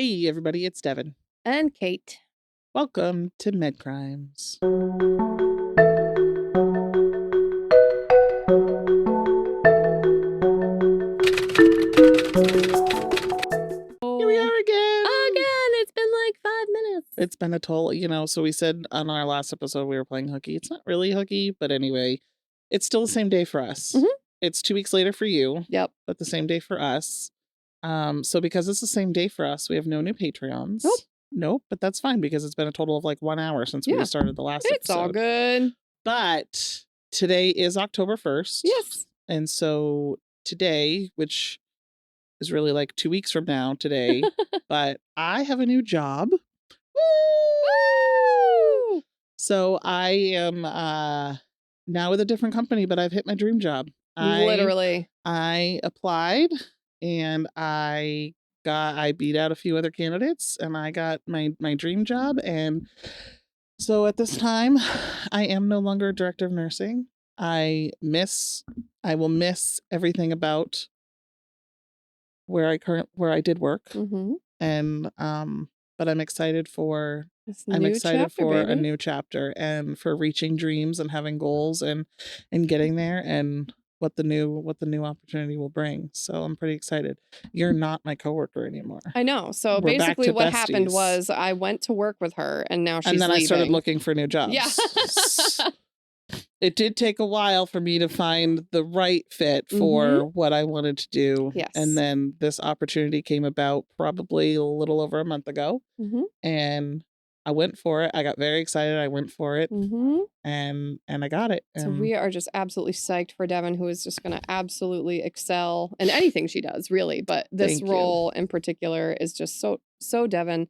Hey, everybody, it's Devin. And Kate. Welcome to Medcrimes. Here we are again. Again, it's been like 5 minutes. It's been a total, so we said on our last episode we were playing hooky. It's not really hooky, but anyway, it's still the same day for us. Mhm. It's 2 weeks later for you, Yep. but the same day for us. So because it's the same day for us, we have no new Patreons. Nope, but that's fine because it's been a total of like 1 hour since we started the last It's episode. all good. But today is October 1st. Yes. And so today, which is really like 2 weeks from now today, but I have a new job. Woo! So I am now with a different company, but I've hit my dream job. Literally. I applied and I beat out a few other candidates and I got my dream job. And so at this time, I am no longer a director of nursing. I will miss everything about where I did work. Mm-hmm. And but I'm excited for a new chapter and for reaching dreams and having goals and getting there and what the new opportunity will bring. So I'm pretty excited. You're not my coworker anymore. I know. So We're basically what besties. happened was I went to work with her and now she's And then leaving. I started looking for new jobs. Yeah. It did take a while for me to find the right fit for what I wanted to do. Yes. And then this opportunity came about probably a little over a month ago. And I went for it. I got very excited. I went for it. And I got it. So we are just absolutely psyched for Devin, who is just going to absolutely excel in anything she does, really. But this role in particular is just so Devin.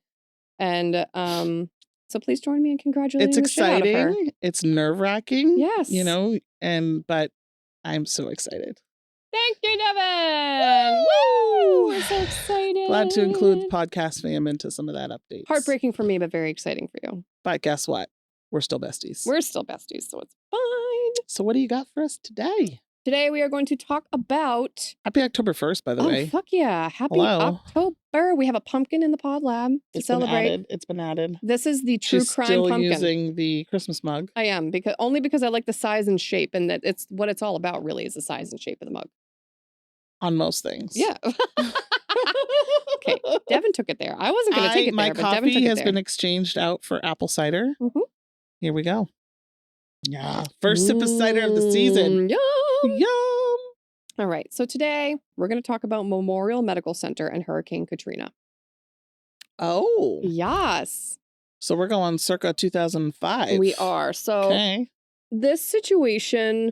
And so please join me in congratulating It's the shit out of her. It's nerve-wracking. Yes. But I'm so excited. Thank you, Devin. Woo! We're so excited. Glad to include podcast fam into some of that update. Heartbreaking for me, but very exciting for you. But guess what? We're still besties. We're still besties, so it's fine. So what do you got for us today? Today we are going to talk about... Happy October 1st, by the way. Oh, fuck yeah. Happy October. We have a pumpkin in the pod lab to celebrate. It's been added. This is the true crime pumpkin. She's still using the Christmas mug. I am, because I like the size and shape, and that it's what it's all about, really, is the size and shape of the mug. On most things. Yeah. Okay, Devin took it there. I wasn't going to take it there, but Devin took it there. My coffee has been exchanged out for apple cider. Here we go. Yeah. First sip of cider of the season. Yum. Yum. All right. So today we're going to talk about Memorial Medical Center and Hurricane Katrina. Oh. Yes. So we're going circa 2005. We are. So this situation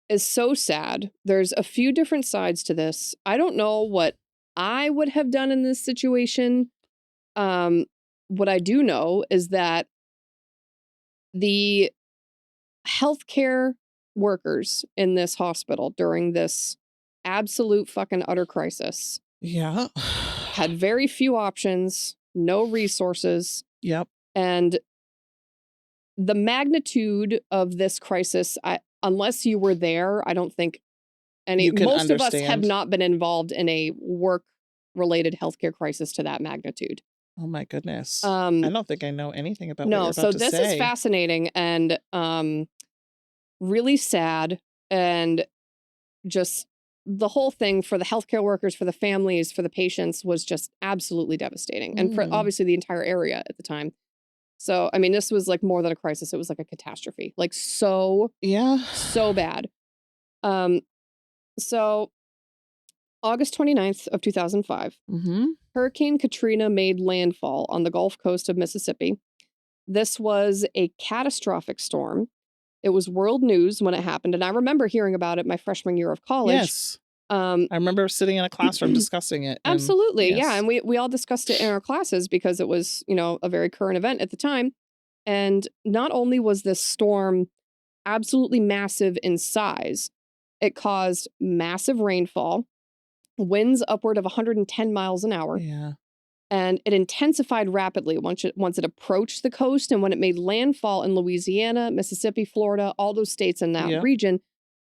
is so sad. There's a few different sides to this. I don't know what I would have done in this situation. What I do know is that the healthcare workers in this hospital during this absolute fucking utter crisis had very few options, no resources. Yep. And the magnitude of this crisis, unless you were there, I don't think most of us have not been involved in a work-related healthcare crisis to that magnitude. Oh my goodness. I don't think I know anything about what you're about to say. No, so this is fascinating and really sad, and just the whole thing for the healthcare workers, for the families, for the patients was just absolutely devastating. And for obviously the entire area at the time. So, I mean, this was like more than a crisis. It was like a catastrophe. Like so bad. So August 29th of 2005, Hurricane Katrina made landfall on the Gulf Coast of Mississippi. This was a catastrophic storm. It was world news when it happened, and I remember hearing about it my freshman year of college. Yes. I remember sitting in a classroom discussing it. Absolutely, yeah, and we all discussed it in our classes because it was, a very current event at the time. And not only was this storm absolutely massive in size, it caused massive rainfall, winds upward of 110 miles an hour. Yeah. And it intensified rapidly once it approached the coast, and when it made landfall in Louisiana, Mississippi, Florida, all those states in that region,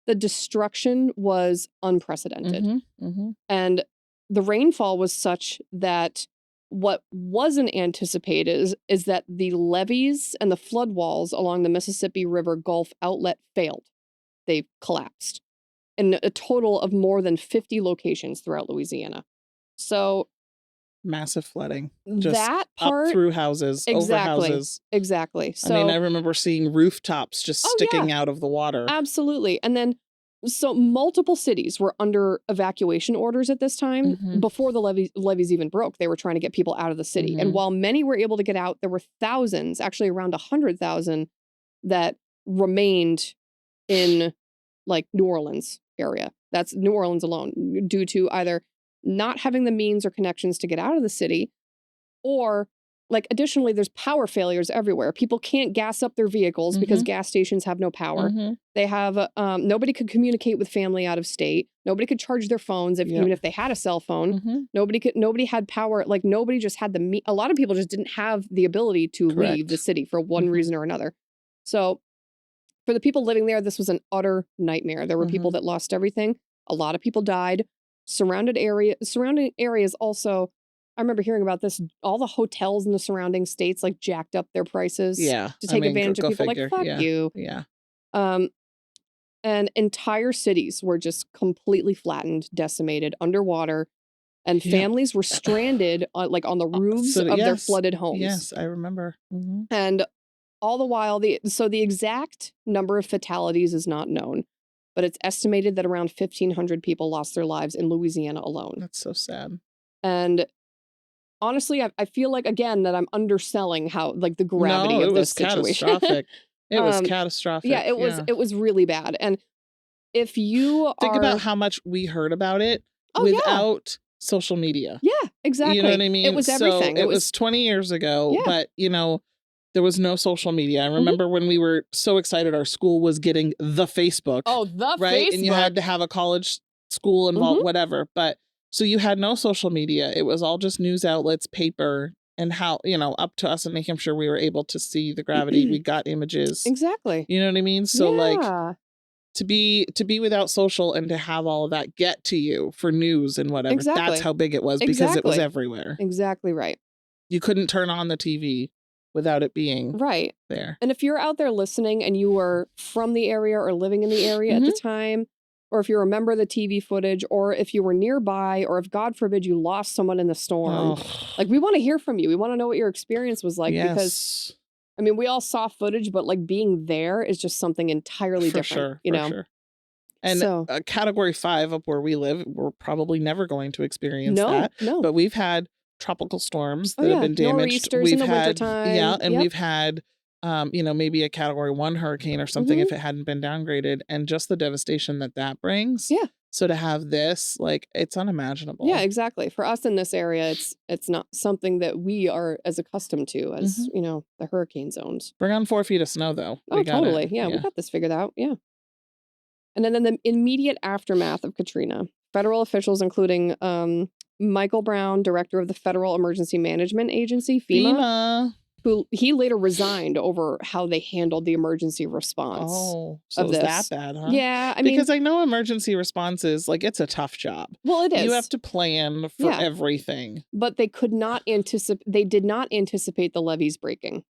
the destruction was unprecedented. And the rainfall was such that What wasn't anticipated is that the levees and the flood walls along the Mississippi River Gulf outlet failed. They collapsed in a total of more than 50 locations throughout Louisiana. So Massive flooding. Just that up part, through houses, over exactly, houses. exactly. I mean, I So, remember seeing rooftops just oh yeah, sticking out of the water. absolutely. And then, so multiple cities were under evacuation orders at this time Mhm. before the levees even broke. They were trying to get people out of the city. And Mhm. while many were able to get out, there were thousands, actually around 100,000, that remained in like New Orleans area. That's New Orleans alone, due to either not having the means or connections to get out of the city, or like additionally, there's power failures everywhere. People can't gas up their vehicles because Mhm. gas stations have no power. Mhm. They have nobody could communicate with family out of state. Nobody could charge their phones Yep. even if they had a cell phone. Mhm. Nobody had power. Like nobody just had a lot of people just didn't have the ability to leave the Correct. city for one Mhm. reason or another. So for the people living there, this was an utter nightmare. There were people Mhm. that lost everything. A lot of people died. Surrounding areas also, I remember hearing about this. All the hotels in the surrounding states like jacked up their prices Yeah. to I take mean, advantage of go people. Like figure. fuck Yeah. you. Yeah. Um, and entire cities were just completely flattened, decimated, underwater, and Yep. families were stranded on, like on the roofs So of their yes. flooded homes. Yes, I remember. Mhm. And all the while, the exact number of fatalities is not known, but it's estimated that around 1,500 people lost their lives in Louisiana alone. That's so sad. And honestly, I feel like, again, that I'm underselling how, like, the gravity No, it of was this situation. catastrophic. It was Yeah, catastrophic. Yeah. it was really bad. And if you Think about are, how much we heard about it oh yeah, without social media. yeah, You know what exactly. I It mean? was So everything. It it was, was 20 years ago, yeah, but there was no social media. I mhm. remember when we were so excited our school was getting the Facebook, Oh, the right? And you Facebook. had to have a college school Hmm. involved, whatever. But so you had no social media. It was all just news outlets, paper, and how, up to us and making sure we were able to see the gravity. We got images. Exactly. You know what I mean? So like Yeah, to be without social and to have all of that get to you for news and whatever, that's exactly. how big it was because it was Exactly. everywhere. Exactly right. You couldn't turn on the TV without it being Right. there. And if you're out there listening and you were from the area or living in the area at the Mhm. time, or if you remember the TV footage, or if you were nearby, or if God forbid you lost someone in the storm, Oh, like we want to hear from you. We want to know what your experience was like because yes. I mean, we all saw footage, but like being there is just something entirely For different, sure, you for know? sure. And So, category 5 up where we live, we're probably never going to experience no, that, no. but we've had tropical storms Oh, that have yeah. been damaged. Nor'easters in We've the had yeah, wintertime. and Yep. we've had maybe a category 1 hurricane or something Hmm. if it hadn't been downgraded and just the devastation that that brings. Yeah. So to have this, like, it's Yeah, unimaginable. exactly. For us in this area, it's not something that we are as accustomed to as, Mhm. the hurricane zones. Bring on 4 feet of snow, though. We Oh, got it. totally. Yeah, we Yeah. got this figured out. Yeah. And then in the immediate aftermath of Katrina, federal officials, including Michael Brown, director of the Federal Emergency Management Agency, FEMA, FEMA. who he later resigned over how they handled the emergency response Oh, so of it was that this. bad, huh? Yeah, I mean, Because I know emergency responses, like, it's a tough job. well, it You have is. to plan for Yeah, everything. but they could not anticipate. They did not anticipate the levees breaking,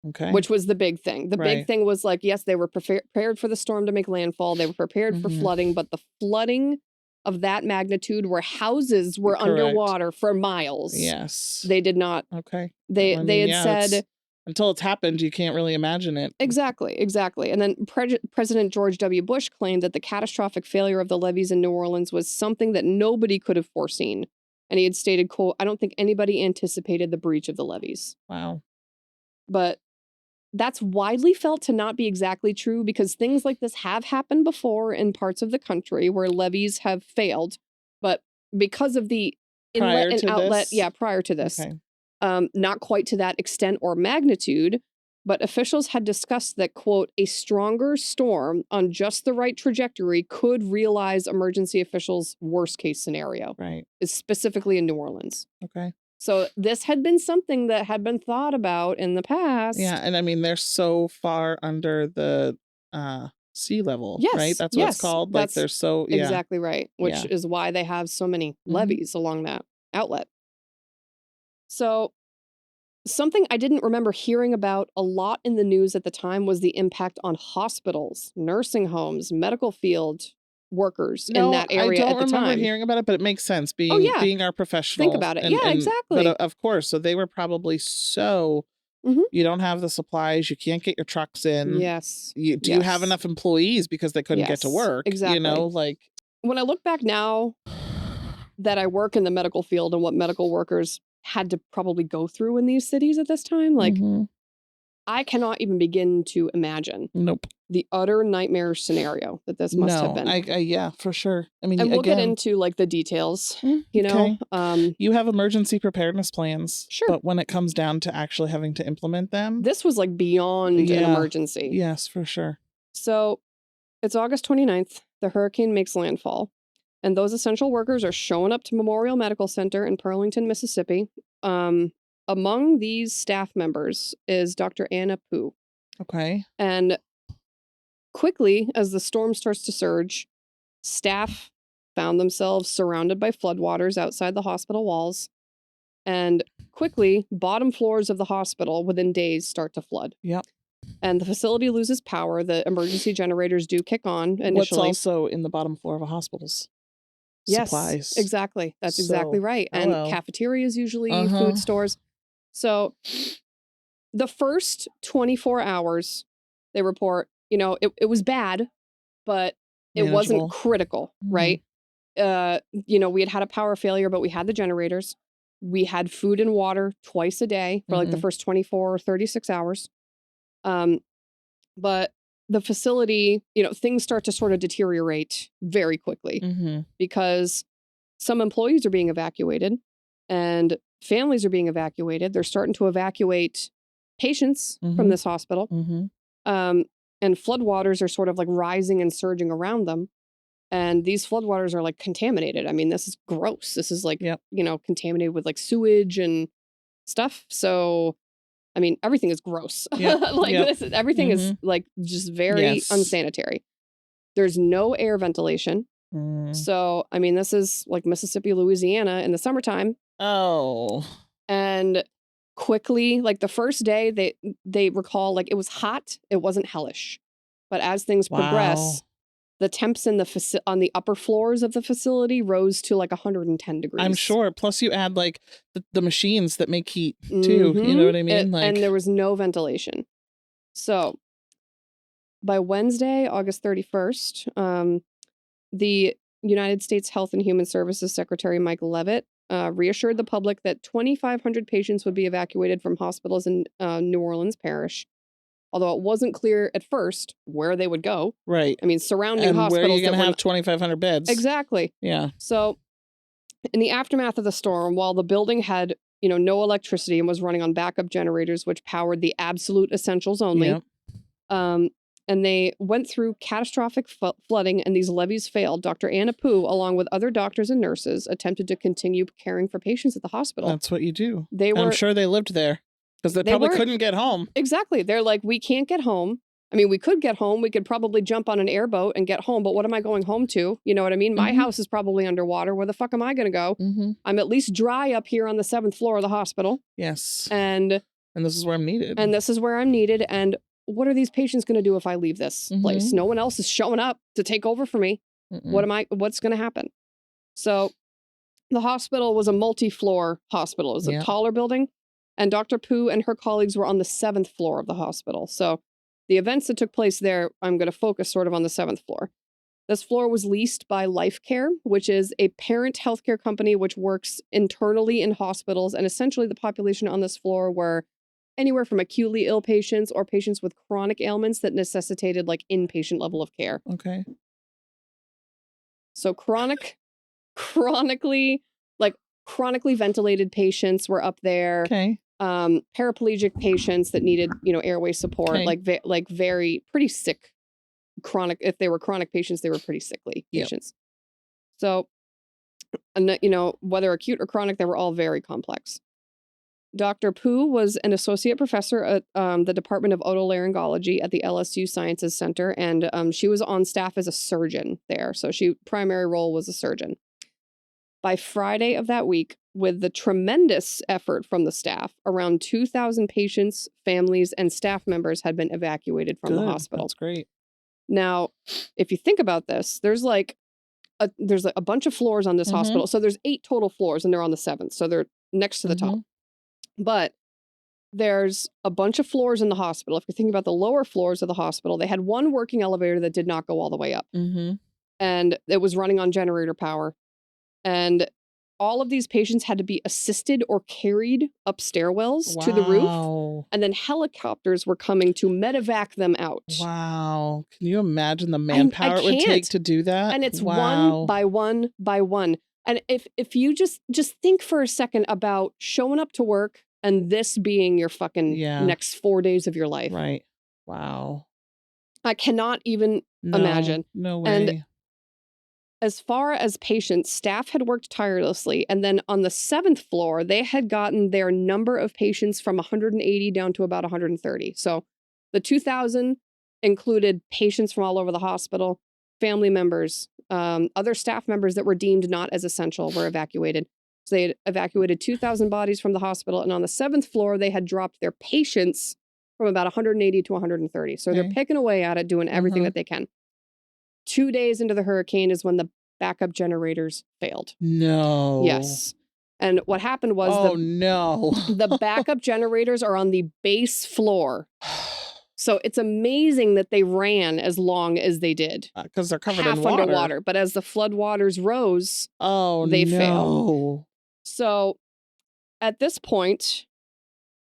Okay. which was the big thing. The big Right. thing was like, yes, they were prepared for the storm to make landfall. They were prepared for Mhm. flooding, but the flooding of that magnitude where houses were Correct. underwater for miles, Yes. they did not. Okay. They I they mean, had yeah, it's said until it's happened, you can't really imagine it. exactly, exactly. And then President George W. Bush claimed that the catastrophic failure of the levees in New Orleans was something that nobody could have foreseen. And he had stated, quote, "I don't think anybody anticipated the breach of the levees." Wow. But that's widely felt to not be exactly true because things like this have happened before in parts of the country where levees have failed. But because of the inlet Prior and to outlet, this? yeah, prior to this, Okay. not quite to that extent or magnitude, but officials had discussed that, quote, "a stronger storm on just the right trajectory could realize emergency officials' worst case scenario," Right. is specifically in New Orleans. Okay. So this had been something that had been thought about in the Yeah, past. and I mean, they're so far under the, sea level, right? Yes, That's what it's yes, called? Like, that's they're so yeah, exactly right, which yeah. is why they have so many Mhm. levees along that outlet. So something I didn't remember hearing about a lot in the news at the time was the impact on hospitals, nursing homes, medical field workers in No, that I area don't at the remember time. hearing about it, but it makes sense Oh, being yeah. being our Think professional about it. Yeah, and but exactly. of course, so they were probably so Mhm. you don't have the supplies, you can't get your trucks in. Yes. Do you have Yes. enough employees because they couldn't get to Yes. work, you know, Exactly. like When I look back now that I work in the medical field and what medical workers had to probably go through in these cities at this time, like, Mhm. I cannot even begin to imagine Nope. the utter nightmare scenario that this must have No, been. I yeah, for sure. I mean, And we'll get again, into, like, the details, you know? okay. You have emergency preparedness plans, Sure. but when it comes down to actually having to implement them, This was, like, beyond an yeah. emergency. Yes, for sure. So, it's August 29th, the hurricane makes landfall, and those essential workers are showing up to Memorial Medical Center in Pearlington, Mississippi. Um, Among these staff members is Dr. Anna Poo. Okay. And quickly, as the storm starts to surge, staff found themselves surrounded by floodwaters outside the hospital walls. And quickly, bottom floors of the hospital within days start to flood. Yep. And the facility loses power. The emergency generators do kick on What's initially. also in the bottom floor of a hospital's Yes, supplies. exactly. That's exactly So, right. And hello. cafeterias usually, Uh-huh. food stores. So the first 24 hours, they report, it was bad, but it wasn't Manageable. critical, Mhm. right? We had a power failure, but we had the generators. We had food and water twice a day for like the Mhm. first 24 or 36 hours. Um, but the facility, things start to sort of deteriorate very quickly Mhm. because some employees are being evacuated and families are being evacuated. They're starting to evacuate patients from Mhm. this hospital. Mhm. Um, and floodwaters are sort of like rising and surging around them. And these floodwaters are like contaminated. I mean, this is gross. This is like, Yep. contaminated with like sewage and stuff. So, I mean, everything is gross. Yep. Like Yep. everything is Mhm. like just very Yes. unsanitary. There's no air ventilation. Mm. So, I mean, this is like Mississippi, Louisiana in the summertime. Oh. And quickly, like the first day, they recall like it was hot. It wasn't hellish. But as things progress, Wow. the temps in on the upper floors of the facility rose to like 110 I'm degrees. sure. Plus you add like the machines that make heat too, you know Mm-hmm. what I mean? And Like there was no ventilation. So by Wednesday, August 31st, the United States Health and Human Services Secretary Mike Leavitt reassured the public that 2,500 patients would be evacuated from hospitals in New Orleans Parish, although it wasn't clear at first where they would go. right. I mean, surrounding And where are you hospitals going that to were have 2,500 beds? exactly. Yeah. So, in the aftermath of the storm, while the building had no electricity and was running on backup generators, which powered the absolute essentials only, Yep. um, and they went through catastrophic flooding and these levees failed. Dr. Anna Poo, along with other doctors and nurses, attempted to continue caring for patients at the hospital. That's what you do. They I'm were sure they lived there because they they probably weren't couldn't get home. exactly. They're like, we can't get home. I mean, we could get home. We could probably jump on an airboat and get home, but what am I going home to? You know what I mean? My Mhm. house is probably underwater. Where the fuck am I going to go? Mhm. I'm at least dry up here on the 7th floor of the hospital. Yes. And this is where I'm needed. this is where I'm needed. And what are these patients going to do if I leave this place? Mhm. No one else is showing up to take over for me. Mm-mm. What's going to happen? So the hospital was a multi-floor hospital. It was a Yep. taller building. And Dr. Poo and her colleagues were on the 7th floor of the hospital. So the events that took place there, I'm going to focus sort of on the 7th floor. This floor was leased by Life Care, which is a parent healthcare company which works internally in hospitals. And essentially the population on this floor were anywhere from acutely ill patients or patients with chronic ailments that necessitated like inpatient level of care. Okay. So chronically, like chronically ventilated patients were up there. Okay. Paraplegic patients that needed, airway support, Okay. like very pretty sick chronic. If they were chronic patients, they were pretty sickly Yep. patients. So, and whether acute or chronic, they were all very complex. Dr. Poo was an associate professor at the Department of Otolaryngology at the LSU Sciences Center, and she was on staff as a surgeon there. So primary role was a surgeon. By Friday of that week, with the tremendous effort from the staff, around 2,000 patients, families, and staff members had been evacuated from the hospital. That's great. Now, if you think about this, there's a bunch of floors on this hospital. So there's 8 total floors, and they're on the 7th. So they're next to the top. But there's a bunch of floors in the hospital. If you're thinking about the lower floors of the hospital, they had one working elevator that did not go all the way up. And it was running on generator power. And all of these patients had to be assisted or carried up stairwells to the roof. And then helicopters were coming to medevac them out. Wow. Can you imagine the manpower it would take to do that? And it's one by one by one. And if you just think for a second about showing up to work and this being your fucking next 4 days of your life. Right. Wow. I cannot even imagine. No way. And as far as patients, staff had worked tirelessly. And then on the 7th floor, they had gotten their number of patients from 180 down to about 130. So the 2,000 included patients from all over the hospital, family members, other staff members that were deemed not as essential were evacuated. So they had evacuated 2,000 bodies from the hospital. And on the 7th floor, they had dropped their patients from about 180 to 130. So they're picking away at it, doing everything that they can. 2 days into the hurricane is when the backup generators failed. No. Yes. And what happened was the backup generators are on the base floor. So it's amazing that they ran as long as they did. Because they're covered half in water. Underwater. But as the floodwaters rose, they failed. So at this point,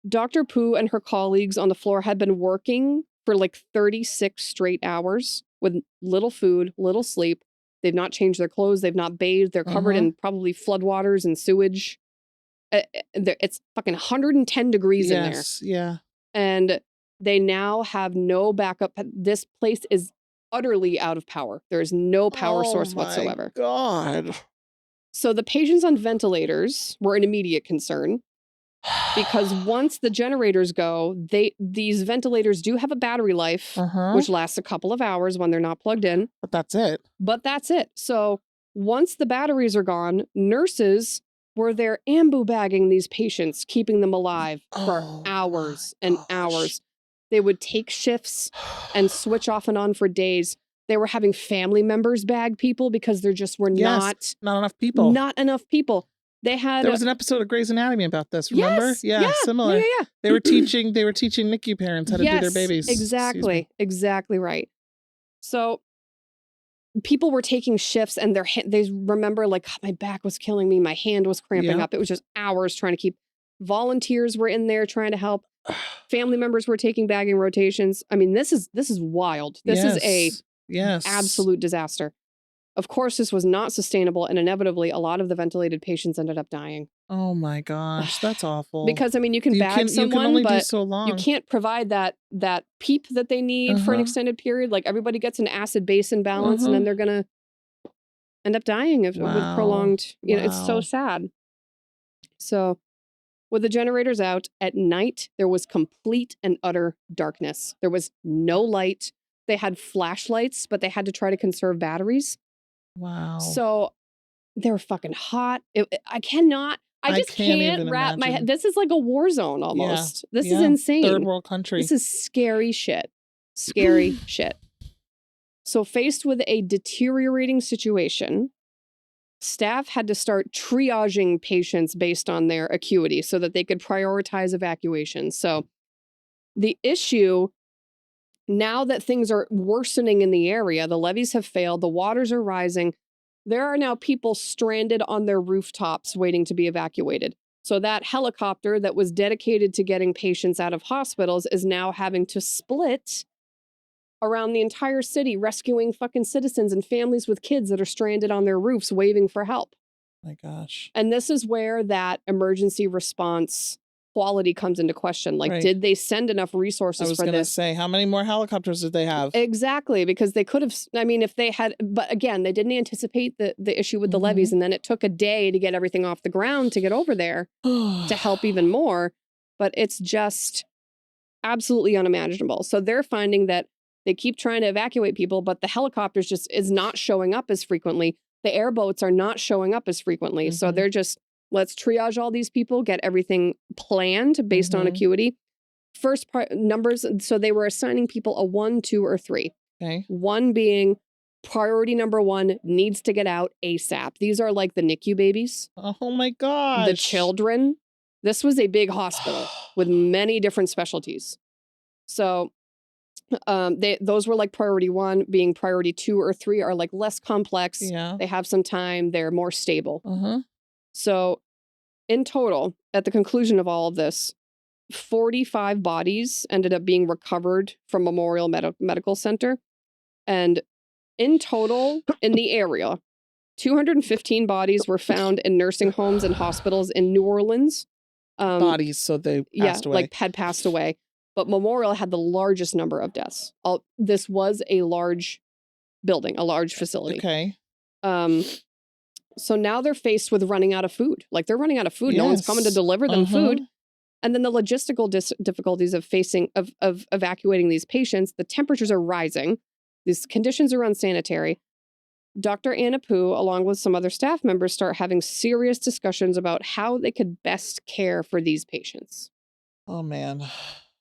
Dr. Pooh and her colleagues on the floor had been working for like 36 straight hours with little food, little sleep. They've not changed their clothes. They've not bathed. They're covered in probably floodwaters and sewage. It's fucking 110 degrees in there. Yeah. And they now have no backup. This place is utterly out of power. There is no power source whatsoever. God. So the patients on ventilators were an immediate concern. Because once the generators go, these ventilators do have a battery life, which lasts a couple of hours when they're not plugged in. But that's it. So once the batteries are gone, nurses were there ambu bagging these patients, keeping them alive for hours and hours. They would take shifts and switch off and on for days. They were having family members bag people because there just were not enough people. Not enough people. There was an episode of Grey's Anatomy about this, remember? Yes, similar. Yeah. They were teaching NICU parents how to do their babies. Exactly right. So people were taking shifts and they remember like, my back was killing me, my hand was cramping up. It was just hours trying to keep. Volunteers were in there trying to help. Family members were taking bagging rotations. I mean, this is wild. This is absolute disaster. Of course, this was not sustainable, and inevitably, a lot of the ventilated patients ended up dying. Oh my gosh, that's awful. Because, I mean, you can bag someone, you can only but do so long. You can't provide that PEEP that they need for an extended period. Like, everybody gets an acid-base imbalance, and then they're going to end up dying with prolonged, it's so sad. So, with the generators out, at night, there was complete and utter darkness. There was no light. They had flashlights, but they had to try to conserve batteries. Wow. So they were fucking hot. I just can't wrap my head. This is like a war zone almost. This is insane. Third world country. This is scary shit. Scary shit. So faced with a deteriorating situation, staff had to start triaging patients based on their acuity so that they could prioritize evacuations. So the issue, now that things are worsening in the area, the levees have failed, the waters are rising, there are now people stranded on their rooftops waiting to be evacuated. So that helicopter that was dedicated to getting patients out of hospitals is now having to split around the entire city, rescuing fucking citizens and families with kids that are stranded on their roofs waving for help. My gosh. And this is where that emergency response quality comes into question. Like, did they send enough resources for this? I was going to say, how many more helicopters did they have? Exactly, because they could have, I mean, if they had, but again, they didn't anticipate the issue with the levees, and then it took a day to get everything off the ground to get over there to help even more. But it's just absolutely unimaginable. So they're finding that they keep trying to evacuate people, but the helicopters just is not showing up as frequently. the airboats are not showing up as frequently. So they're just, let's triage all these people, get everything planned based on acuity. First numbers, so they were assigning people a 1, 2, or 3. Okay. 1 being priority number 1 needs to get out ASAP. These are like the NICU babies. Oh my gosh. The children. This was a big hospital with many different specialties. So those were like priority 1. Being priority 2 or 3 are like less complex. Yeah. They have some time. They're more stable. So in total, at the conclusion of all of this, 45 bodies ended up being recovered from Memorial Medical Center. And in total, in the area, 215 bodies were found in nursing homes and hospitals in New Orleans. Bodies, so they passed away. Like had passed away. But Memorial had the largest number of deaths. This was a large building, a large facility. Okay. So now they're faced with running out of food. Like they're running out of food. No one's coming to deliver them food. And then the logistical difficulties of of evacuating these patients. The temperatures are rising. These conditions are unsanitary. Dr. Anna Poo, along with some other staff members, start having serious discussions about how they could best care for these patients. Oh, man.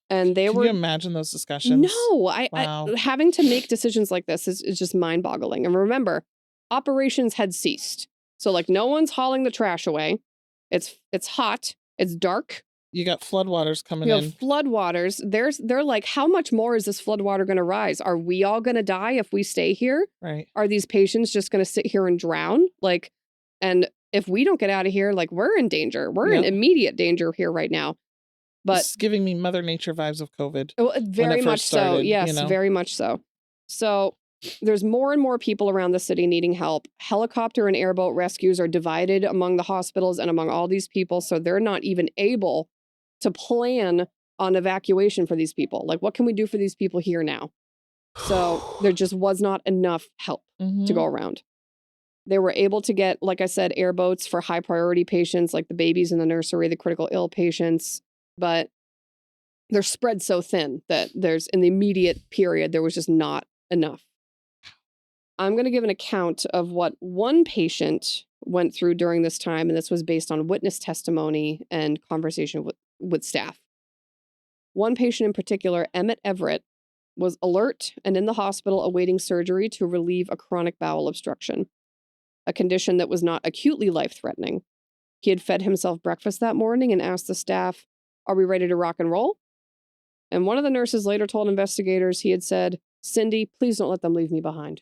And they Can were... you imagine those discussions? No. Wow. Having to make decisions like this is just mind-boggling. And remember, operations had ceased. So, like, no one's hauling the trash away. It's hot. It's dark. You got floodwaters coming in. Floodwaters. They're like, how much more is this floodwater going to rise? Are we all going to die if we stay here? Right. Are these patients just going to sit here and drown? Like, and if we don't get out of here, like, we're in danger. We're in immediate danger here right now. But it's giving me Mother Nature vibes of COVID. Very much so. Yes, very much so. So there's more and more people around the city needing help. Helicopter and airboat rescues are divided among the hospitals and among all these people. So they're not even able to plan on evacuation for these people. Like, what can we do for these people here now? So there just was not enough help to go around. They were able to get, like I said, airboats for high priority patients, like the babies in the nursery, the critical ill patients. But they're spread so thin that in the immediate period, there was just not enough. I'm going to give an account of what one patient went through during this time, and this was based on witness testimony and conversation with staff. One patient in particular, Emmett Everett, was alert and in the hospital awaiting surgery to relieve a chronic bowel obstruction, a condition that was not acutely life-threatening. He had fed himself breakfast that morning and asked the staff, "Are we ready to rock and roll?" And one of the nurses later told investigators he had said, "Cindy, please don't let them leave me behind."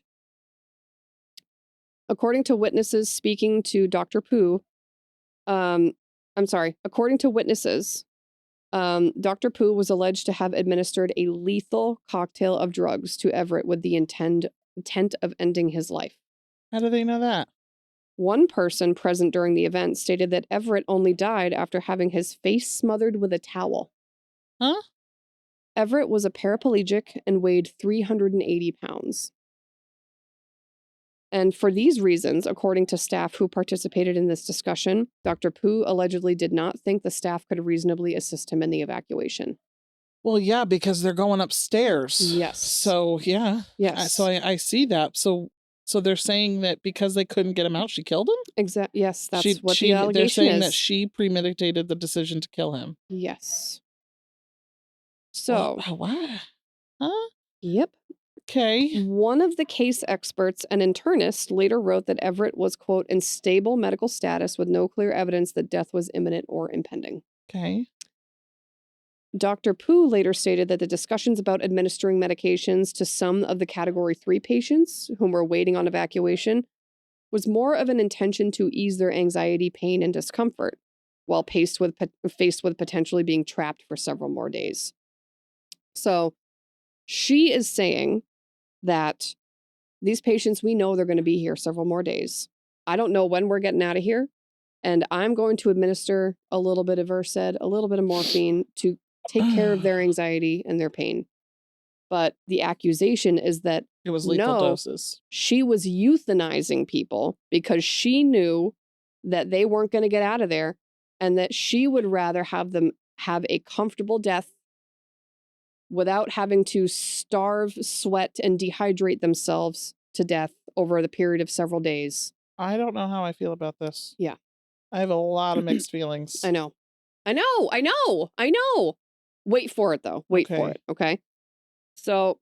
According to witnesses speaking to Dr. Poo, according to witnesses, Dr. Poo was alleged to have administered a lethal cocktail of drugs to Everett with the intent of ending his life. How do they know that? One person present during the event stated that Everett only died after having his face smothered with a towel. Huh? Everett was a paraplegic and weighed 380 pounds. And for these reasons, according to staff who participated in this discussion, Dr. Poo allegedly did not think the staff could reasonably assist him in the evacuation. Well, yeah, because they're going upstairs. Yes. So, yeah. Yes. So I see that. So they're saying that because they couldn't get him out, she killed him? Exactly. Yes, that's what the allegation they're saying is. that she premeditated the decision to kill him. Yes. So. What? Huh? Yep. Okay. One of the case experts, an internist, later wrote that Everett was, quote, in stable medical status with no clear evidence that death was imminent or impending. Okay. Dr. Poo later stated that the discussions about administering medications to some of the Category 3 patients whom were waiting on evacuation was more of an intention to ease their anxiety, pain, and discomfort, while faced with potentially being trapped for several more days. So she is saying that these patients, we know they're going to be here several more days. I don't know when we're getting out of here. And I'm going to administer a little bit of Versed, a little bit of morphine to take care of their anxiety and their pain. But the accusation is that it was lethal doses. She was euthanizing people because she knew that they weren't going to get out of there and that she would rather have them have a comfortable death without having to starve, sweat, and dehydrate themselves to death over the period of several days I don't know how I feel about this. Yeah. I have a lot of mixed I feelings. know. I know. I know. I know. Wait for it, though. Wait for Okay. it. Okay. So,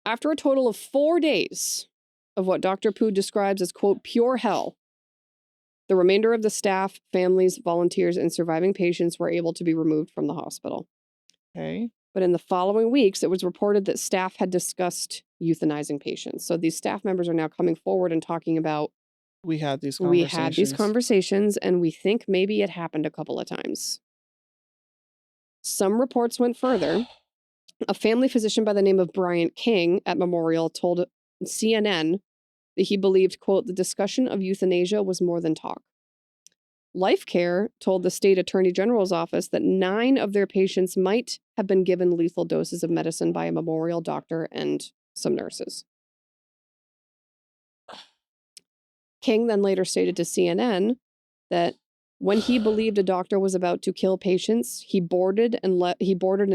after a total of 4 days of what Dr. Poo describes as, quote, pure hell, the remainder of the staff, families, volunteers, and surviving patients were able to be removed from the hospital. Okay. But in the following weeks, it was reported that staff had discussed euthanizing patients. So these staff members are now coming forward and talking about, We had these we had these conversations. conversations and we think maybe it happened a couple of times. Some reports went further. A family physician by the name of Bryant King at Memorial told CNN that he believed, quote, the discussion of euthanasia was more than talk. Life Care told the state attorney general's office that 9 of their patients might have been given lethal doses of medicine by a Memorial doctor and some nurses. King then later stated to CNN that when he believed a doctor was about to kill patients, he boarded an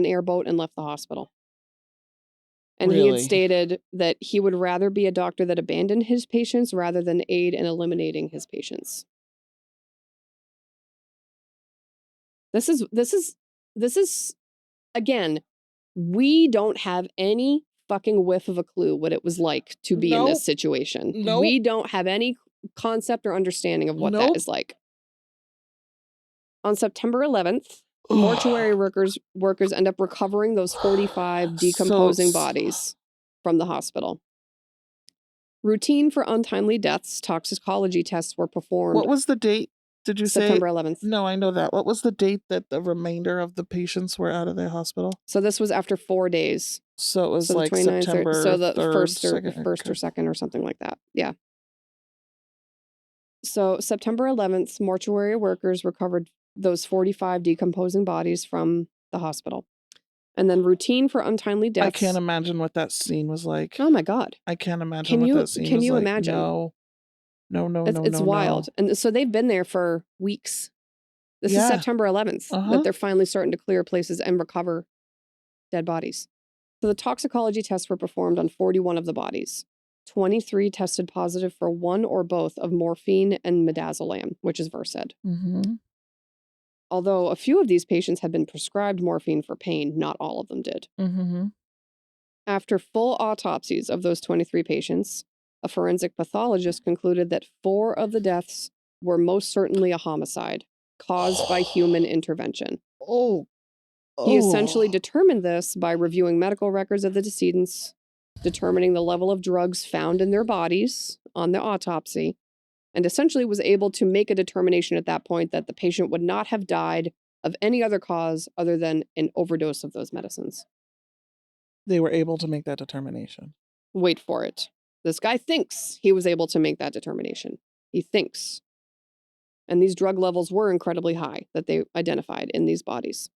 airboat and left the hospital. And he had Really? stated that he would rather be a doctor that abandoned his patients rather than aid in eliminating his patients. This is again, we don't have any fucking whiff of a clue what it was like to be in this Nope. situation. Nope. We don't have any concept or understanding of what that Nope. is like. On September 11th, mortuary workers end up recovering those 45 decomposing bodies from the hospital. Routine for untimely deaths toxicology tests were performed. What was the date? Did you say September 11th? No, I know that. What was the date that the remainder of the patients were out of the hospital? So this was after 4 days. So it was So the like 29th, September so the 3rd, first or 2nd. first or Okay. second or something like that. Yeah. So September 11th, mortuary workers recovered those 45 decomposing bodies from the hospital. And then routine for untimely deaths. I can't imagine what that scene was like. Oh my God. I can't imagine what that scene was like. Can you imagine? No. No, It's wild. no. And so they've been there for weeks. This is September 11th that they're finally starting to clear places and recover dead bodies. So the toxicology tests were performed on 41 of the bodies. 23 tested positive for one or both of morphine and midazolam, which is Versed. Mm-hmm. Although a few of these patients had been prescribed morphine for pain, not all of them did. Mm-hmm. After full autopsies of those 23 patients, a forensic pathologist concluded that 4 of the deaths were most certainly a homicide caused by human intervention. He essentially determined this by reviewing medical records of the decedents, determining the level of drugs found in their bodies on the autopsy, and essentially was able to make a determination at that point that the patient would not have died of any other cause other than an overdose of those medicines. They were able to make that determination. Wait for it. This guy thinks he was able to make that determination. He thinks. And these drug levels were incredibly high that they identified in these bodies.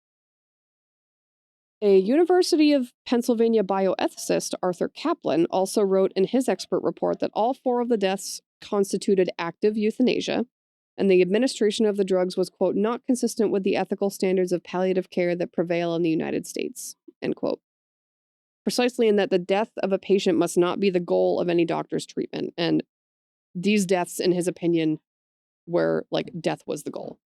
A University of Pennsylvania bioethicist, Arthur Kaplan, also wrote in his expert report that all 4 of the deaths constituted active euthanasia, and the administration of the drugs was, quote, not consistent with the ethical standards of palliative care that prevail in the United States, end quote. Precisely in that the death of a patient must not be the goal of any doctor's treatment. And these deaths, in his opinion, were like death was the goal.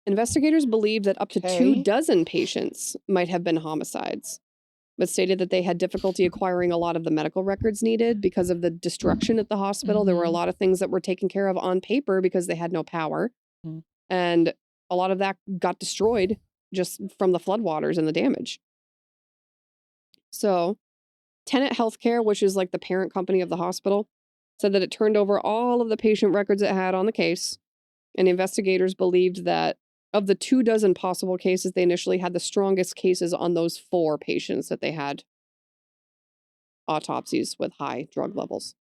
Investigators believed that up to 24 patients might have been homicides, but stated that they had difficulty acquiring a lot of the medical records needed because of the destruction at the hospital. There were a lot of things that were taken care of on paper because they had no power. And a lot of that got destroyed just from the floodwaters and the damage. So Tenet Healthcare, which is like the parent company of the hospital, said that it turned over all of the patient records it had on the case. And investigators believed that of the 24 possible cases, they initially had the strongest cases on those 4 patients that they had autopsies with high drug levels.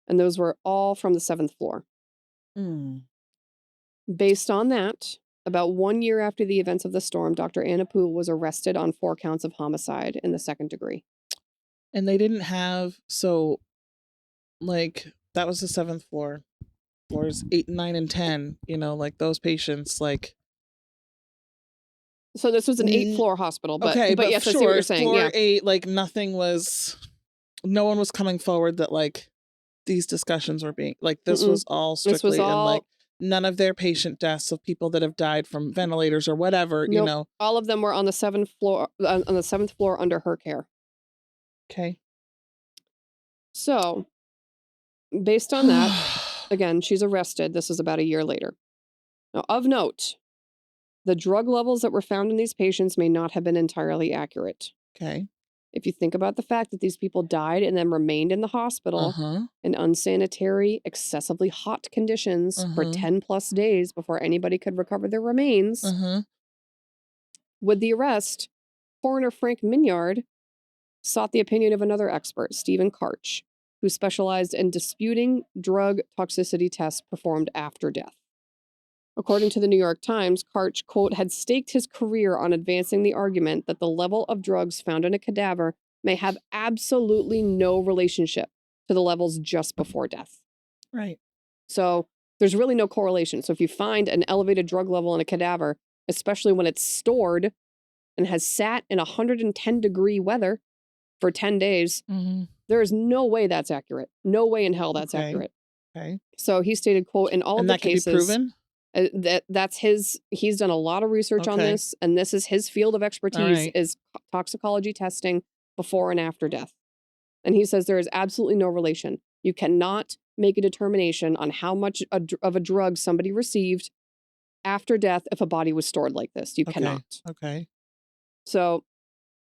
And those were all from the 7th floor. Based on that, about 1 year after the events of the storm, Dr. Anna Poo was arrested on 4 counts of homicide in the 2nd degree. And they didn't have, that was the 7th floor. Floors 8, 9, and 10, like those patients, So this was an 8th floor hospital, but yes, I see what you're saying. Floor 8, nothing was no one was coming forward that like these discussions were being like this Mm-mm. was all This was strictly and like all none of their patient deaths of people that have died from ventilators or whatever, you nope. know. All of them were on the 7th floor on the 7th floor under her care. Okay. So, based on that, again, she's arrested. This is about a year later. Now, of note, the drug levels that were found in these patients may not have been entirely accurate. Okay. If you think about the fact that these people died and then remained in the hospital in unsanitary, excessively hot conditions for 10 plus days before anybody could recover their remains, with the arrest, coroner Frank Mignard sought the opinion of another expert, Stephen Karch, who specialized in disputing drug toxicity tests performed after death. According to the New York Times, Karch, quote, had staked his career on advancing the argument that the level of drugs found in a cadaver may have absolutely no relationship to the levels just before death. Right. So there's really no correlation. So if you find an elevated drug level in a cadaver, especially when it's stored and has sat in 110-degree weather for 10 days, there is no way that's accurate. No way in hell that's accurate. Okay. So he stated, quote, in all and of the that cases... can be proven? That's his, he's done a lot of research on this, and this is his field of expertise is toxicology testing before and after death. And he says there is absolutely no relation. You cannot make a determination on how much of a drug somebody received after death if a body was stored like this. You cannot. Okay. So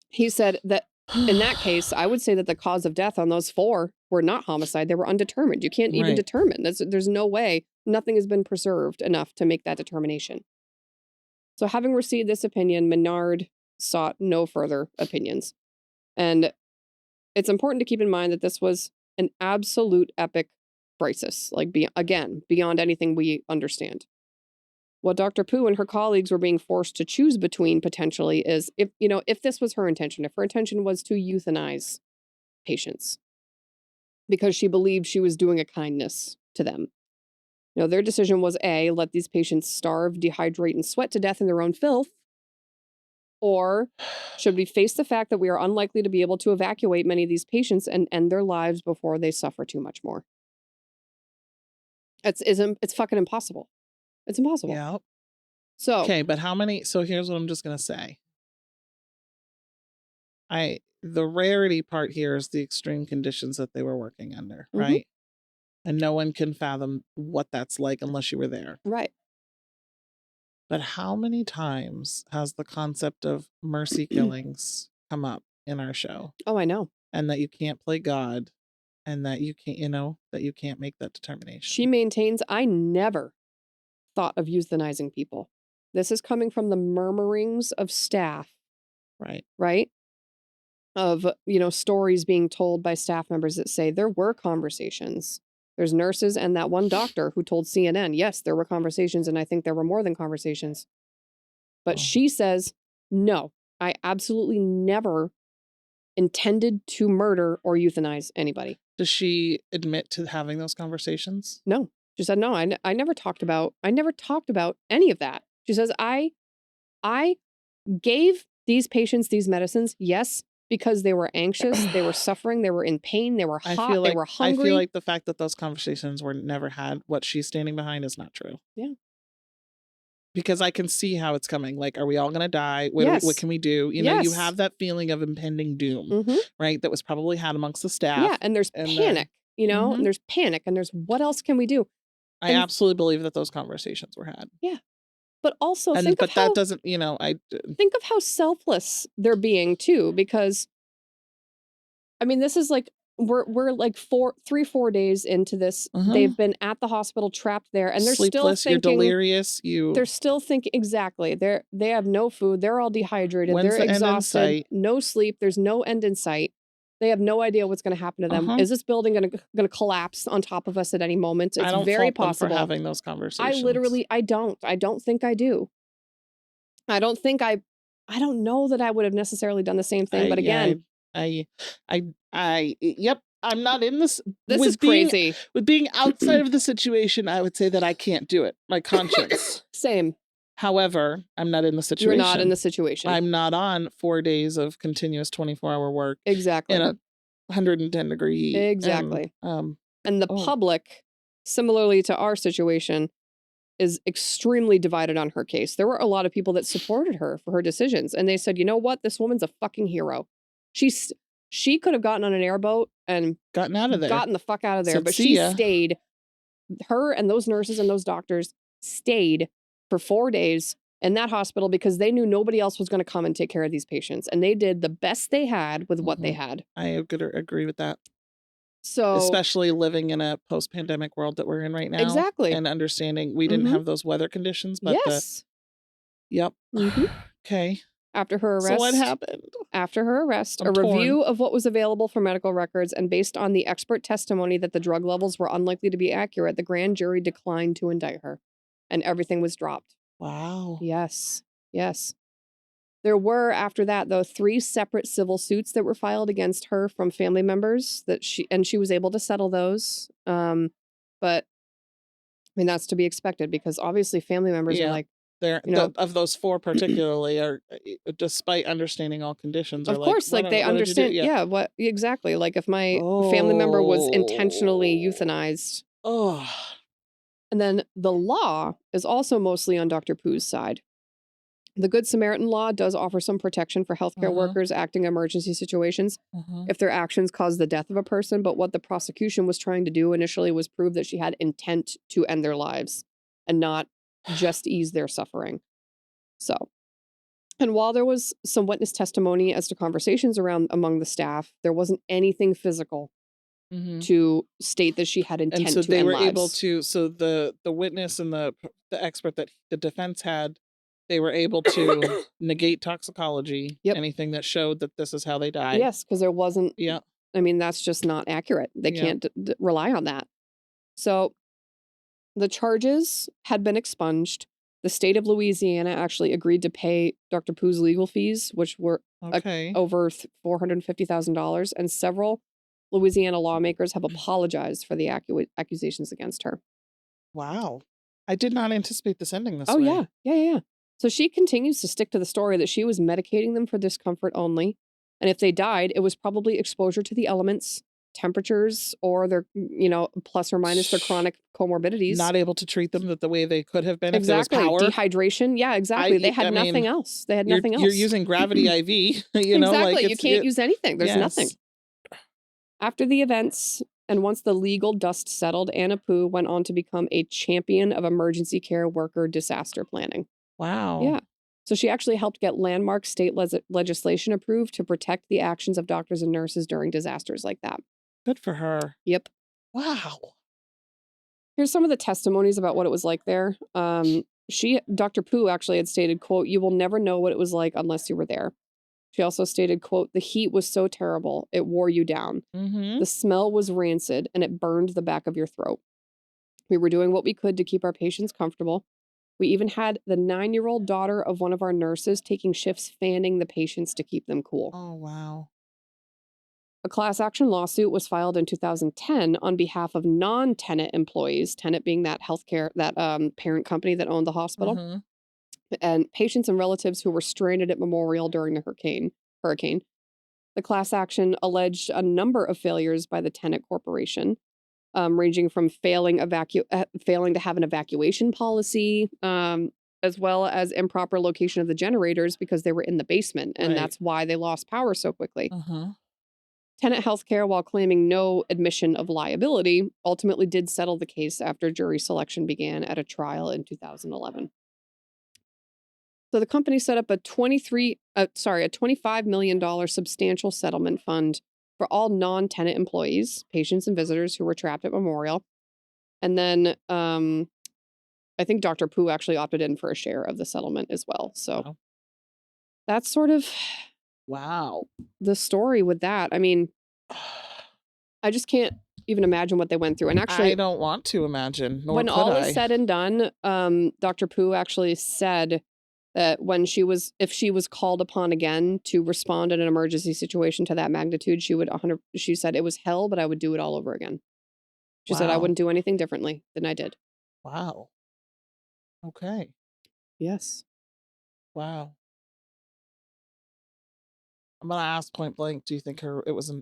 he said that in that case, I would say that the cause of death on those 4 were not homicide. They were undetermined. You can't even determine. There's no way. Nothing has been preserved enough to make that determination. So having received this opinion, Menard sought no further opinions. And it's important to keep in mind that this was an absolute epic crisis, like beyond anything we understand. What Dr. Pooh and her colleagues were being forced to choose between potentially is if this was her intention, if her intention was to euthanize patients because she believed she was doing a kindness to them. Their decision was A, let these patients starve, dehydrate, and sweat to death in their own filth, or should we face the fact that we are unlikely to be able to evacuate many of these patients and end their lives before they suffer too much more? It's fucking impossible. It's impossible. Yeah. So okay, but how many? So here's what I'm just gonna say. The rarity part here is the extreme conditions that they were working under, right? And no one can fathom what that's like unless you were there. Right. But how many times has the concept of mercy killings come up in our show? Oh, I know. And that you can't play God and that you can't, that you can't make that determination. She maintains, I never thought of euthanizing people. This is coming from the murmurings of staff. Right. Right? Of, stories being told by staff members that say there were conversations. There's nurses and that one doctor who told CNN, yes, there were conversations, and I think there were more than conversations. But she says, no, I absolutely never intended to murder or euthanize anybody. Does she admit to having those conversations? No. She said, no, I never talked about any of that. She says, I gave these patients these medicines, yes, because they were anxious, they were suffering, they were in pain, they were hot, they were hungry. I feel like the fact that those conversations were never had, what she's standing behind is not true. Yeah. Because I can see how it's coming. Like, are we all going to die? What can we do? You have that feeling of impending doom, right? That was probably had amongst the staff. Yeah, and there's panic, and there's panic, and there's what else can we do? I absolutely believe that those conversations were had. Yeah. But also think of how selfless they're being too, because this is like we're like 4 days into this. They've been at the hospital trapped there, and they're sleepless, still thinking, you're delirious, they're still thinking exactly. They have no food, they're all dehydrated, When's they're the end in exhausted, sight? no sleep, there's no end in sight. They have no idea what's going to happen to them. Is this building going to collapse on top of us at any moment? It's I don't very fault possible. them for having those conversations. I don't think I do. I don't know that I would have necessarily done the same thing, but again, yep, I'm not in this. This is crazy. With being outside of the situation, I would say that I can't do it. My conscience. Same. However, I'm not in the situation. You're not in the situation. I'm not on 4 days of continuous 24-hour work. Exactly. 110-degree and, Exactly. And the oh, public, similarly to our situation, is extremely divided on her case. There were a lot of people that supported her for her decisions, and they said, "You know what? This woman's a fucking hero. She's she could have gotten on an airboat and gotten out of there. gotten the fuck out of there, Said, but "See she ya." stayed. Her and those nurses and those doctors stayed for 4 days in that hospital because they knew nobody else was gonna come and take care of these patients, and they did the best they had with what they Mhm. had. I could agree with that. So Especially living in a post-pandemic world that we're in right now exactly. and understanding we didn't Mhm. have those weather conditions, but the Yes. yep. Mhm. Okay. After her So what arrest happened? After her arrest, I'm a torn. review of what was available for medical records and based on the expert testimony that the drug levels were unlikely to be accurate, the grand jury declined to indict her, and everything was dropped. Wow. Yes. Yes. There were, after that, though, 3 separate civil suits that were filed against her from family members that she was able to settle those. But I mean, that's to be expected because obviously family members are Yeah. like, There you know, of those 4 particularly are, despite understanding all conditions, are of like, course, like they what did you do?" understand. Yeah. Yeah, what exactly? Like if my family member was intentionally Oh. euthanized. Oh. And then the law is also mostly on Dr. Poo's side. The Good Samaritan law does offer some protection for healthcare Uh-huh. workers acting in emergency situations Uh-huh. if their actions cause the death of a person. But what the prosecution was trying to do initially was prove that she had intent to end their lives and not just ease their suffering. So, and while there was some witness testimony as to conversations around among the staff, there wasn't anything physical Mhm. to state that she had And intent so to they end were able lives. to so the witness and the expert that the defense had, they were able to negate toxicology, Yep. anything that showed that this is how they died. Yes, because there wasn't. Yeah, I mean, that's just not accurate. They yeah. can't rely on that. So the charges had been expunged. The state of Louisiana actually agreed to pay Dr. Poo's legal fees, which were Okay. over $450,000, and several Louisiana lawmakers have apologized for the accusations against her. Wow. I did not anticipate this ending this Oh, yeah. way. Yeah, yeah, yeah. So she continues to stick to the story that she was medicating them for discomfort only. And if they died, it was probably exposure to the elements, temperatures, or their, plus or minus their chronic comorbidities. Not able to treat them the way they could have been if there was Exactly. power. Dehydration. Yeah, exactly. They had I nothing mean, else. They had you're nothing you're else. using gravity IV, like Exactly. You can't use anything. There's nothing. yes. After the events, and once the legal dust settled, Anna Poo went on to become a champion of emergency care worker disaster planning. Wow. Yeah. So she actually helped get landmark state legislation approved to protect the actions of doctors and nurses during disasters like that. Good for her. Yep. Wow. Here's some of the testimonies about what it was like there. Dr. Pooh actually had stated, quote, "You will never know what it was like unless you were there." She also stated, quote, "The heat was so terrible, it wore you down. Mhm. The smell was rancid and it burned the back of your throat. We were doing what we could to keep our patients comfortable. We even had the 9-year-old daughter of one of our nurses taking shifts fanning the patients to keep them cool." Oh, wow. A class action lawsuit was filed in 2010 on behalf of non-Tenet employees, Tenet being that parent company that owned the hospital, Uh-huh. and patients and relatives who were stranded at Memorial during the hurricane. The class action alleged a number of failures by the Tenet Corporation, ranging from failing to have an evacuation policy, as well as improper location of the generators because they were in the basement, and Right. that's why they lost power so quickly. Uh-huh. Tenet Healthcare, while claiming no admission of liability, ultimately did settle the case after jury selection began at a trial in 2011. So the company set up a $25 million substantial settlement fund for all non-Tenet employees, patients, and visitors who were trapped at Memorial. And then I think Dr. Pooh actually opted in for a share of the settlement as well. So Wow. that's sort of Wow. the story with that. I mean, I just can't even imagine what they went through. And I actually, don't want to imagine, nor when could all is I. said and done, Dr. Pooh actually said that if she was called upon again to respond in an emergency situation to that magnitude, she said it was hell, but I would do it all over again. She said I Wow. wouldn't do anything differently than I did. Wow. Okay. Yes. Wow. I'm gonna ask point blank. Do you think it was?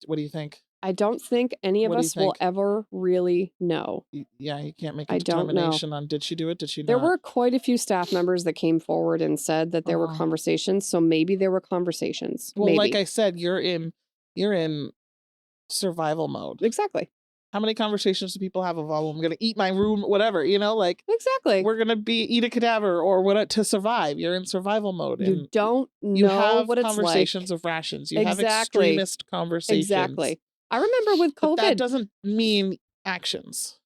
What do you think? I don't think any of What do you us will think? ever really know. Yeah, you can't make a I don't know. determination on did she do it? Did she There not? were quite a few staff members that came forward and said that there were conversations. So maybe there were conversations. Well, like Maybe. I said, you're in survival mode. Exactly. How many conversations do people have of, oh, I'm gonna eat my room, whatever, like Exactly. we're gonna eat a cadaver or what to survive. You're in survival mode, You and don't you know have what it's like. conversations of rations. You have Exactly. extremist conversations. Exactly. I remember with But that COVID. doesn't mean actions.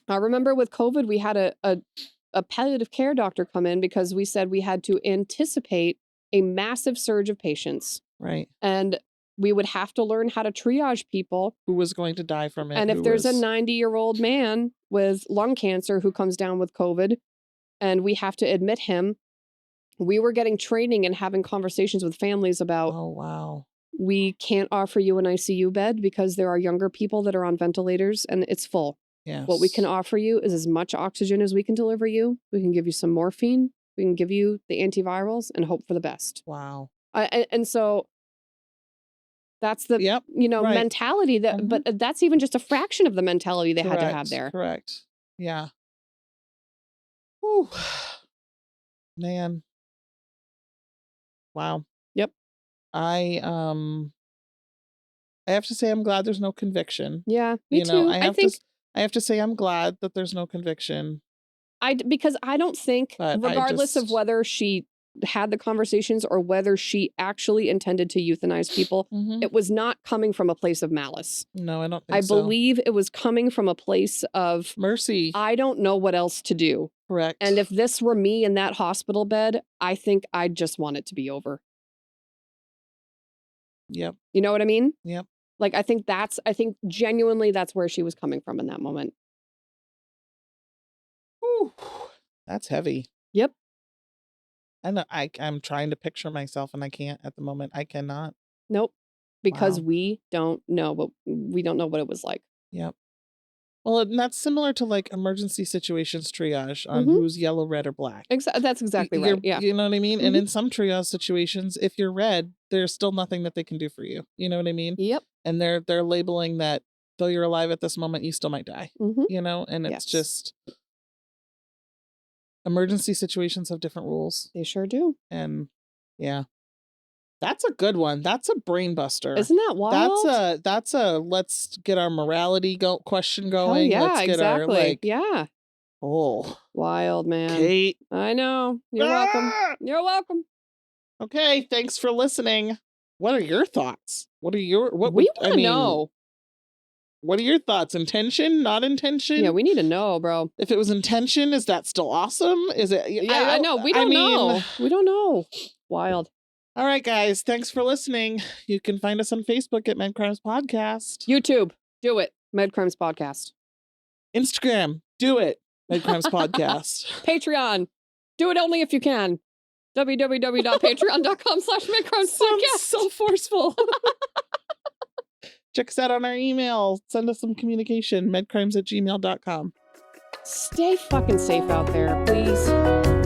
I remember with COVID, we had a palliative care doctor come in because we said we had to anticipate a massive surge of patients. Right. And we would have to learn how to triage people. Who was going to die from it. And if there's a 90-year-old man with lung cancer who comes down with COVID and we have to admit him, we were getting training and having conversations with families about, oh, wow, we can't offer you an ICU bed because there are younger people that are on ventilators and it's full. Yes. What we can offer you is as much oxygen as we can deliver you. We can give you some morphine. We can give you the antivirals and hope for the best. Wow. And so that's the right. mentality that, but that's even just a fraction of the mentality they had to have there. Correct. Yeah. Whew. Man. Wow. Yep. I have to say I'm glad there's no conviction. Yeah, me too. I have to say I'm glad that there's no conviction. Because I don't think, But regardless of whether she had the conversations or whether she actually intended to euthanize people, it was not coming from a place of malice. No, I don't think I so. believe it was coming from a place of mercy. I don't know what else to do. Correct. And if this were me in that hospital bed, I think I'd just want it to be over. Yep. You know what I mean? Yep. Like, I think genuinely that's where she was coming from in that moment. Whew. That's heavy. Yep. And I'm trying to picture myself and I can't at the moment. I cannot. Nope. Because Wow. we don't know what it was like. Yep. Well, and that's similar to like emergency situations triage on who's yellow, red, or black. That's exactly right. Yeah. You know what I mean? And in some triage situations, if you're red, there's still nothing that they can do for you. You know what I mean? Yep. And they're labeling that though you're alive at this moment, you still might die. And it's just emergency situations have different rules. They sure do. And yeah. That's a good one. That's a brain buster. Isn't that wild? That's a let's get our morality question going. Oh, yeah, let's get exactly. our oh, wild, man. Kate. I know. You're welcome. You're welcome. Okay, thanks for listening. What are your thoughts? What are your we want to know? What are your thoughts? Intention, not intention? Yeah, we need to know, bro. If it was intention, is that still awesome? Is it? Yeah, I know. We don't know. We don't know. Wild. All right, guys. Thanks for listening. You can find us on Facebook at Medcrimes Podcast. YouTube. Do it. Medcrimes Podcast. Instagram. Do it. Medcrimes Podcast. Patreon. Do it only if you can. www.patreon.com/medcrimespodcast. So forceful. Check us out on our email. Send us some communication. medcrimes@gmail.com. Stay fucking safe out there, please.